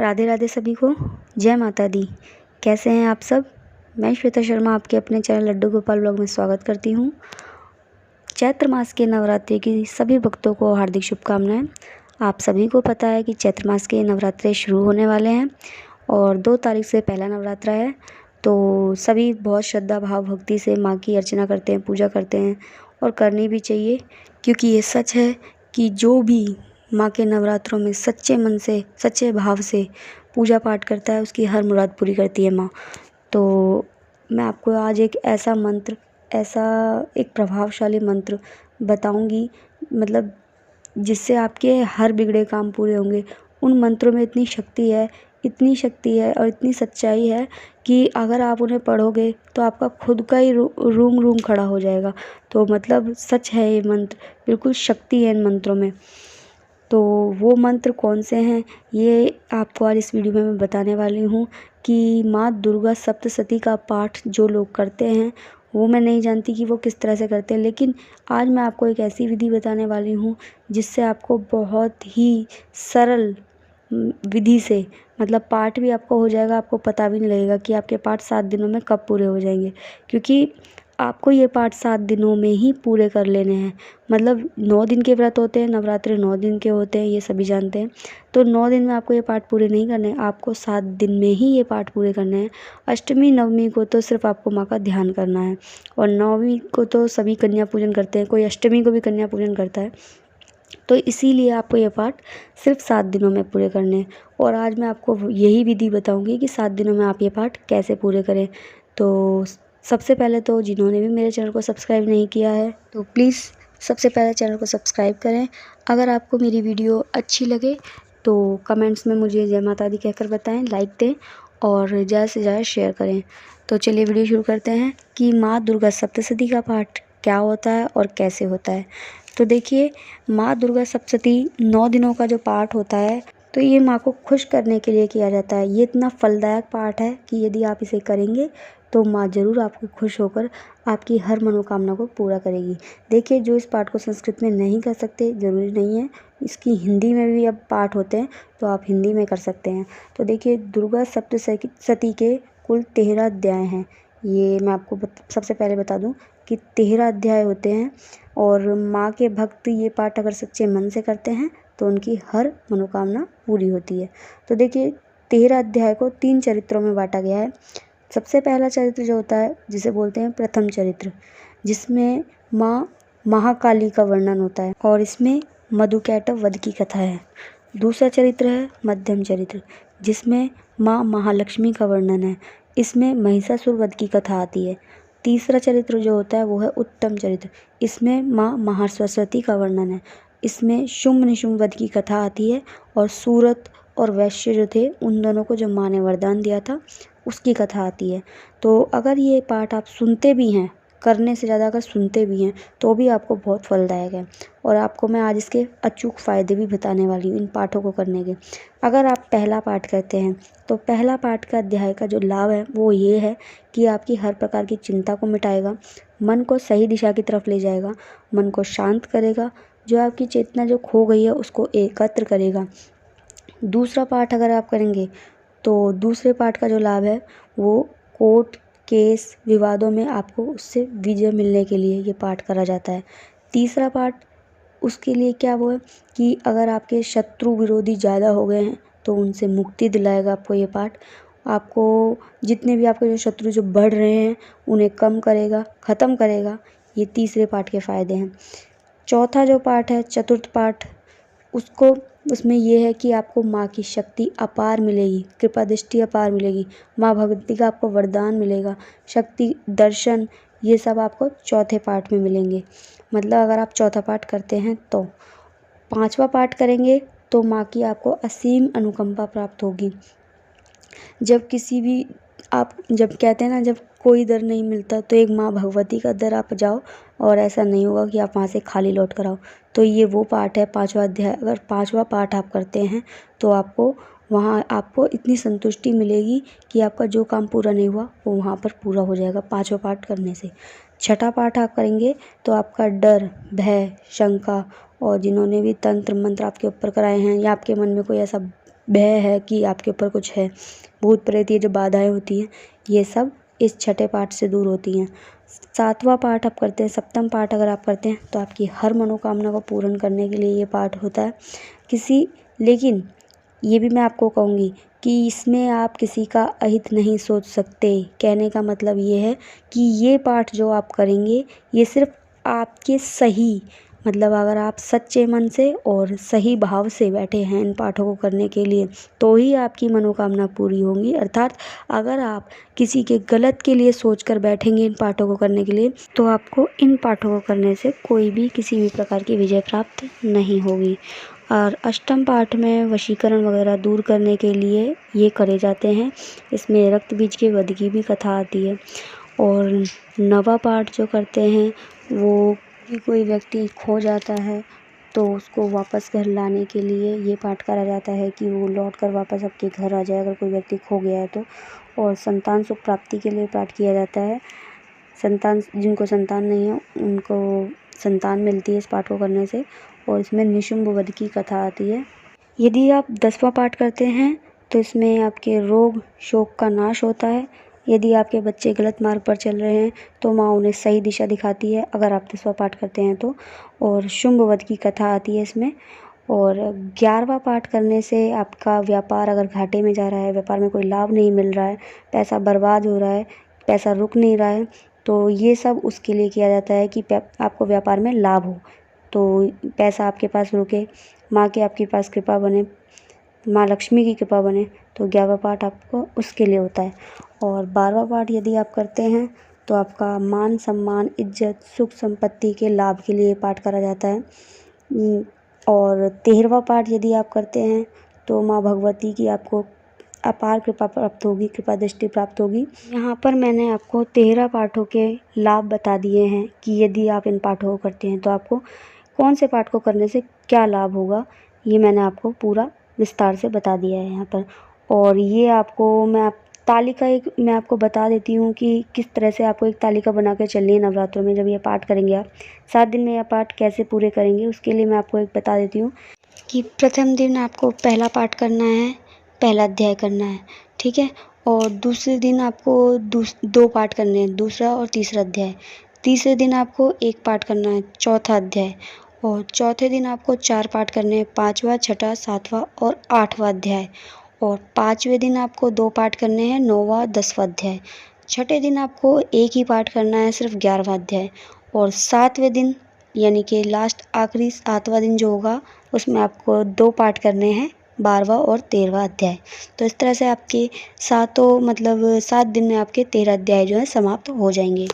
राधे राधे सभी को। जय माता दी। कैसे हैं आप सब? मैं श्वेता शर्मा आपके अपने चैनल लड्डू गोपाल ब्लॉग में स्वागत करती हूँ। चैत्र मास के नवरात्रि की सभी भक्तों को हार्दिक शुभकामनाएं। आप सभी को पता है कि चैत्र मास के नवरात्रे शुरू होने वाले हैं और 2 तारीख से पहला नवरात्रा है। तो सभी बहुत श्रद्धा भाव भक्ति से माँ की अर्चना करते हैं, पूजा करते हैं और करनी भी चाहिए, क्योंकि ये सच है कि जो भी माँ के नवरात्रों में सच्चे मन से, सच्चे भाव से पूजा पाठ करता है, उसकी हर मुराद पूरी करती है माँ। तो मैं आपको आज एक एक प्रभावशाली मंत्र बताऊंगी, मतलब जिससे आपके हर बिगड़े काम पूरे होंगे। उन मंत्रों में इतनी शक्ति है और इतनी सच्चाई है कि अगर आप उन्हें पढ़ोगे तो आपका खुद का ही रूम खड़ा हो जाएगा। तो मतलब सच है ये मंत्र, बिल्कुल शक्ति है इन मंत्रों में। तो वो मंत्र कौन से हैं ये आपको आज इस वीडियो में मैं बताने वाली हूँ। कि माँ दुर्गा सप्तशती का पाठ जो लोग करते हैं, वो मैं नहीं जानती कि वो किस तरह से करते हैं, लेकिन आज मैं आपको एक ऐसी विधि बताने वाली हूँ जिससे आपको बहुत ही सरल विधि से, मतलब पाठ भी आपको हो जाएगा, आपको पता भी नहीं लगेगा कि आपके पाठ 7 दिनों में कब पूरे हो जाएंगे। क्योंकि आपको ये पाठ 7 दिनों में ही पूरे कर लेने हैं। मतलब 9 दिन के व्रत होते हैं, नवरात्रि 9 दिन के होते हैं, ये सभी जानते हैं। तो 9 दिन में आपको ये पाठ पूरे नहीं करने हैं, आपको 7 दिन में ही ये पाठ पूरे करने हैं। अष्टमी नवमी को तो सिर्फ आपको माँ का ध्यान करना है, और नौवीं को तो सभी कन्या पूजन करते हैं, कोई अष्टमी को भी कन्या पूजन करता है। तो इसीलिए आपको ये पाठ सिर्फ 7 दिनों में पूरे करने हैं। और आज मैं आपको यही विधि बताऊंगी कि 7 दिनों में आप ये पाठ कैसे पूरे करें। तो सबसे पहले तो जिन्होंने भी मेरे चैनल को सब्सक्राइब नहीं किया है, तो प्लीज़ सबसे पहले चैनल को सब्सक्राइब करें। अगर आपको मेरी वीडियो अच्छी लगे तो कमेंट्स में मुझे जय माता दी कहकर बताएं, लाइक दें और ज़्यादा से ज़्यादा शेयर करें। तो चलिए वीडियो शुरू करते हैं कि माँ दुर्गा सप्तशती का पाठ क्या होता है और कैसे होता है। तो देखिए, माँ दुर्गा सप्तशती 9 दिनों का जो पाठ होता है, तो ये माँ को खुश करने के लिए किया जाता है। ये इतना फलदायक पाठ है कि यदि आप इसे करेंगे तो माँ ज़रूर आपको खुश होकर आपकी हर मनोकामना को पूरा करेगी। देखिए, जो इस पाठ को संस्कृत में नहीं कर सकते, ज़रूरी नहीं है, इसकी हिंदी में भी अब पाठ होते हैं, तो आप हिंदी में कर सकते हैं। तो देखिए, दुर्गा सप्तशती के कुल 13 अध्याय हैं। ये मैं आपको सबसे पहले बता दूं कि 13 अध्याय होते हैं, और माँ के भक्त ये पाठ अगर सच्चे मन से करते हैं तो उनकी हर मनोकामना पूरी होती है। तो देखिए, 13 अध्याय को 3 चरित्रों में बांटा गया है। सबसे पहला चरित्र जो होता है, जिसे बोलते हैं प्रथम चरित्र, जिसमें माँ महाकाली का वर्णन होता है और इसमें मधुकैटभ वध की कथा है। दूसरा चरित्र है मध्यम चरित्र, जिसमें माँ महालक्ष्मी का वर्णन है, इसमें महिषासुर वध की कथा आती है। तीसरा चरित्र जो होता है वो है उत्तम चरित्र, इसमें माँ महासरस्वती का वर्णन है, इसमें शुंभ निशुंभ वध की कथा आती है, और सूरत और वैश्य जो थे, उन दोनों को जो माँ ने वरदान दिया था उसकी कथा आती है। तो अगर ये पाठ आप सुनते भी हैं, करने से ज़्यादा अगर सुनते भी हैं, तो भी आपको बहुत फलदायक है। और आपको मैं आज इसके अचूक फ़ायदे भी बताने वाली हूँ इन पाठों को करने के। अगर आप पहला पाठ करते हैं तो पहला पाठ का अध्याय का जो लाभ है वो ये है कि आपकी हर प्रकार की चिंता को मिटाएगा, मन को सही दिशा की तरफ ले जाएगा, मन को शांत करेगा, जो आपकी चेतना जो खो गई है उसको एकत्र करेगा। दूसरा पाठ अगर आप करेंगे तो दूसरे पाठ का जो लाभ है वो कोर्ट केस विवादों में आपको उससे विजय मिलने के लिए ये पाठ करा जाता है। तीसरा पाठ उसके लिए क्या वो है कि अगर आपके शत्रु विरोधी ज़्यादा हो गए हैं तो उनसे मुक्ति दिलाएगा आपको ये पाठ। आपको जितने भी आपके जो शत्रु जो बढ़ रहे हैं उन्हें कम करेगा, ख़त्म करेगा। ये तीसरे पाठ के फ़ायदे हैं। चौथा जो पाठ है, चतुर्थ पाठ, उसमें ये है कि आपको माँ की शक्ति अपार मिलेगी, कृपा दृष्टि अपार मिलेगी, माँ भगवती का आपको वरदान मिलेगा, शक्ति दर्शन, ये सब आपको चौथे पाठ में मिलेंगे। मतलब अगर आप चौथा पाठ करते हैं तो 5वां पाठ करेंगे तो माँ की आपको असीम अनुकंपा प्राप्त होगी। जब कहते हैं ना, जब कोई दर नहीं मिलता तो एक माँ भगवती का दर आप जाओ, और ऐसा नहीं होगा कि आप वहाँ से खाली लौट कर आओ। तो ये वो पाठ है 5वां अध्याय। अगर 5वां पाठ आप करते हैं तो आपको इतनी संतुष्टि मिलेगी कि आपका जो काम पूरा नहीं हुआ वो वहाँ पर पूरा हो जाएगा 5वां पाठ करने से। छठा पाठ आप करेंगे तो आपका डर, भय, शंका, और जिन्होंने भी तंत्र मंत्र आपके ऊपर कराए हैं, या आपके मन में कोई ऐसा भय है कि आपके ऊपर कुछ है, भूत प्रेत, ये जो बाधाएं होती हैं ये सब इस छठे पाठ से दूर होती हैं। सातवां पाठ आप करते हैं, सप्तम पाठ अगर आप करते हैं तो आपकी हर मनोकामना को पूर्ण करने के लिए ये पाठ होता है। लेकिन ये भी मैं आपको कहूँगी कि इसमें आप किसी का अहित नहीं सोच सकते। कहने का मतलब ये है कि ये पाठ जो आप करेंगे ये सिर्फ आपके सही, मतलब अगर आप सच्चे मन से और सही भाव से बैठे हैं इन पाठों को करने के लिए तो ही आपकी मनोकामना पूरी होंगी। अर्थात अगर आप किसी के गलत के लिए सोचकर बैठेंगे इन पाठों को करने के लिए तो आपको इन पाठों को करने से कोई भी किसी भी प्रकार की विजय प्राप्त नहीं होगी। और अष्टम पाठ में वशीकरण वगैरह दूर करने के लिए ये करे जाते हैं। इसमें रक्त बीज के वध की भी कथा आती है। और नवा पाठ जो करते हैं वो कोई व्यक्ति खो जाता है तो उसको वापस घर लाने के लिए ये पाठ करा जाता है कि वो लौट कर वापस आपके घर आ जाए अगर कोई व्यक्ति खो गया है तो। और संतान सुख प्राप्ति के लिए पाठ किया जाता है। जिनको संतान नहीं है उनको संतान मिलती है इस पाठ को करने से। और इसमें निशुंभ वध की कथा आती है। यदि आप 10वां पाठ करते हैं तो इसमें आपके रोग शोक का नाश होता है। यदि आपके बच्चे गलत मार्ग पर चल रहे हैं तो माँ उन्हें सही दिशा दिखाती है अगर आप 10वां पाठ करते हैं तो। और शुंभ वध की कथा आती है इसमें। और 11वां पाठ करने से आपका व्यापार अगर घाटे में जा रहा है, व्यापार में कोई लाभ नहीं मिल रहा है, पैसा बर्बाद हो रहा है, पैसा रुक नहीं रहा है, तो ये सब उसके लिए किया जाता है कि आपको व्यापार में लाभ हो, तो पैसा आपके पास रुके, माँ के आपके पास कृपा बने, माँ लक्ष्मी की कृपा बने, तो 11वां पाठ आपको उसके लिए होता है। और 12वां पाठ यदि आप करते हैं तो आपका मान सम्मान इज्जत सुख संपत्ति के लाभ के लिए पाठ करा जाता है। और 13वां पाठ यदि आप करते हैं तो माँ भगवती की आपको अपार कृपा प्राप्त होगी, कृपा दृष्टि प्राप्त होगी। यहाँ पर मैंने आपको 13 पाठों के लाभ बता दिए हैं कि यदि आप इन पाठों को करते हैं तो आपको कौन से पाठ को करने से क्या लाभ होगा, ये मैंने आपको पूरा विस्तार से बता दिया है यहाँ पर। और ये आपको मैं आपको बता देती हूँ कि किस तरह से आपको एक तालिका बना कर चलनी है नवरात्रों में। जब ये पाठ करेंगे आप 7 दिन में यह पाठ कैसे पूरे करेंगे उसके लिए मैं आपको एक बता देती हूँ कि प्रथम दिन आपको पहला पाठ करना है, पहला अध्याय करना है, ठीक है। और दूसरे दिन आपको 2 पाठ करने हैं, दूसरा और तीसरा अध्याय। तीसरे दिन आपको 1 पाठ करना है, चौथा अध्याय। और चौथे दिन आपको 4 पाठ करने हैं, 5वां, 6ठा, 7वां और 8वां अध्याय। और 5वें दिन आपको 2 पाठ करने हैं, 9वां, 10वां अध्याय। छठे दिन आपको 1 ही पाठ करना है, सिर्फ 11वां अध्याय। और 7वें दिन यानी कि लास्ट आखिरी 7वां दिन जो होगा उसमें आपको 2 पाठ करने हैं, 12वां और 13वां अध्याय। तो इस तरह से आपके 7 दिन में आपके 13 अध्याय जो है समाप्त हो जाएंगे।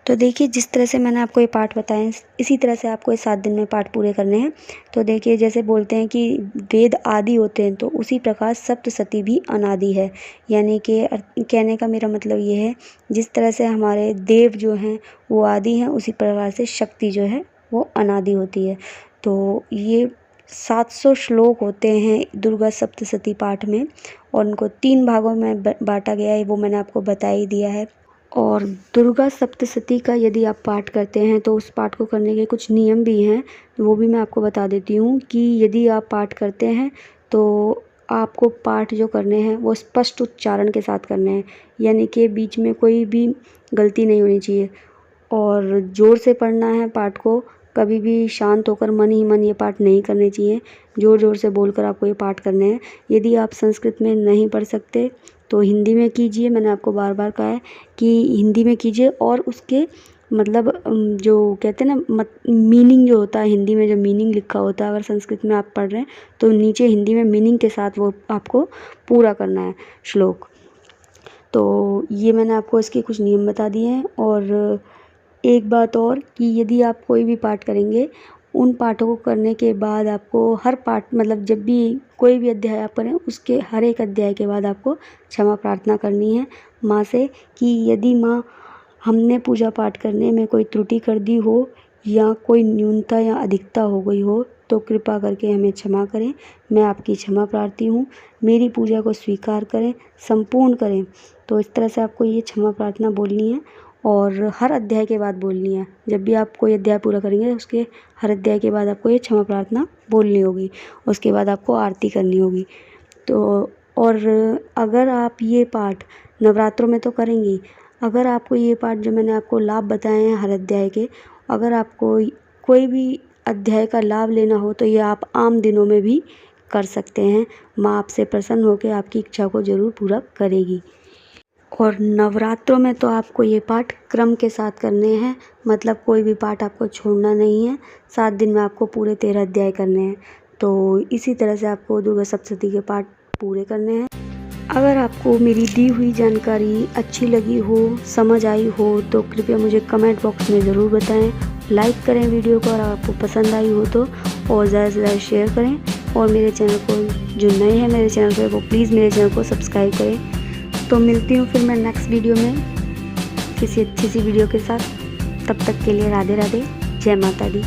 तो देखिए जिस तरह से मैंने आपको ये पाठ बताए इसी तरह से आपको ये 7 दिन में पाठ पूरे करने हैं। तो देखिए जैसे बोलते हैं कि वेद आदि होते हैं तो उसी प्रकार सप्तशती भी अनादि है। यानी कि कहने का मेरा मतलब ये है जिस तरह से हमारे देव जो हैं वो आदि हैं उसी प्रकार से शक्ति जो है वो अनादि होती है। तो ये 700 श्लोक होते हैं दुर्गा सप्तशती पाठ में और उनको 3 भागों में बांटा गया है, वो मैंने आपको बता ही दिया है। और दुर्गा सप्तशती का यदि आप पाठ करते हैं तो उस पाठ को करने के कुछ नियम भी हैं, वो भी मैं आपको बता देती हूँ कि यदि आप पाठ करते हैं तो आपको पाठ जो करने हैं वो स्पष्ट उच्चारण के साथ करने हैं, यानी कि बीच में कोई भी गलती नहीं होनी चाहिए। और ज़ोर से पढ़ना है पाठ को, कभी भी शांत होकर मन ही मन ये पाठ नहीं करने चाहिए, ज़ोर ज़ोर से बोलकर आपको ये पाठ करने हैं। यदि आप संस्कृत में नहीं पढ़ सकते तो हिंदी में कीजिए, मैंने आपको बार बार कहा है कि हिंदी में कीजिए। और उसके मतलब जो कहते हैं ना मीनिंग जो होता है हिंदी में जो मीनिंग लिखा होता है, अगर संस्कृत में आप पढ़ रहे हैं तो नीचे हिंदी में मीनिंग के साथ वो आपको पूरा करना है श्लोक। तो ये मैंने आपको इसके कुछ नियम बता दिए हैं। और एक बात और कि यदि आप कोई भी पाठ करेंगे उन पाठों को करने के बाद आपको हर पाठ मतलब जब भी कोई भी अध्याय आप करें उसके हर एक अध्याय के बाद आपको क्षमा प्रार्थना करनी है माँ से कि यदि माँ हमने पूजा पाठ करने में कोई त्रुटि कर दी हो या कोई न्यूनता या अधिकता हो गई हो तो कृपा करके हमें क्षमा करें। मैं आपकी क्षमा प्रार्थी हूँ, मेरी पूजा को स्वीकार करें, संपूर्ण करें। तो इस तरह से आपको ये क्षमा प्रार्थना बोलनी है और हर अध्याय के बाद बोलनी है। जब भी आप कोई अध्याय पूरा करेंगे उसके हर अध्याय के बाद आपको ये क्षमा प्रार्थना बोलनी होगी। उसके बाद आपको आरती करनी होगी। तो और अगर आप ये पाठ नवरात्रों में तो करेंगी, अगर आपको ये पाठ जो मैंने आपको लाभ बताए हैं हर अध्याय के, अगर आपको कोई भी अध्याय का लाभ लेना हो तो ये आप आम दिनों में भी कर सकते हैं। माँ आपसे प्रसन्न होकर आपकी इच्छा को ज़रूर पूरा करेगी। और नवरात्रों में तो आपको ये पाठ क्रम के साथ करने हैं, मतलब कोई भी पाठ आपको छोड़ना नहीं है। 7 दिन में आपको पूरे 13 अध्याय करने हैं। तो इसी तरह से आपको दुर्गा सप्तशती के पाठ पूरे करने हैं। अगर आपको मेरी दी हुई जानकारी अच्छी लगी हो, समझ आई हो, तो कृपया मुझे कमेंट बॉक्स में ज़रूर बताएं। लाइक करें वीडियो को, और आपको पसंद आई हो तो और ज़्यादा से ज़्यादा शेयर करें। और मेरे चैनल को जो नए हैं मेरे चैनल पर, वो प्लीज़ मेरे चैनल को सब्सक्राइब करें। तो मिलती हूँ फिर मैं नेक्स्ट वीडियो में किसी अच्छी सी वीडियो के साथ। तब तक के लिए राधे राधे, जय माता दी।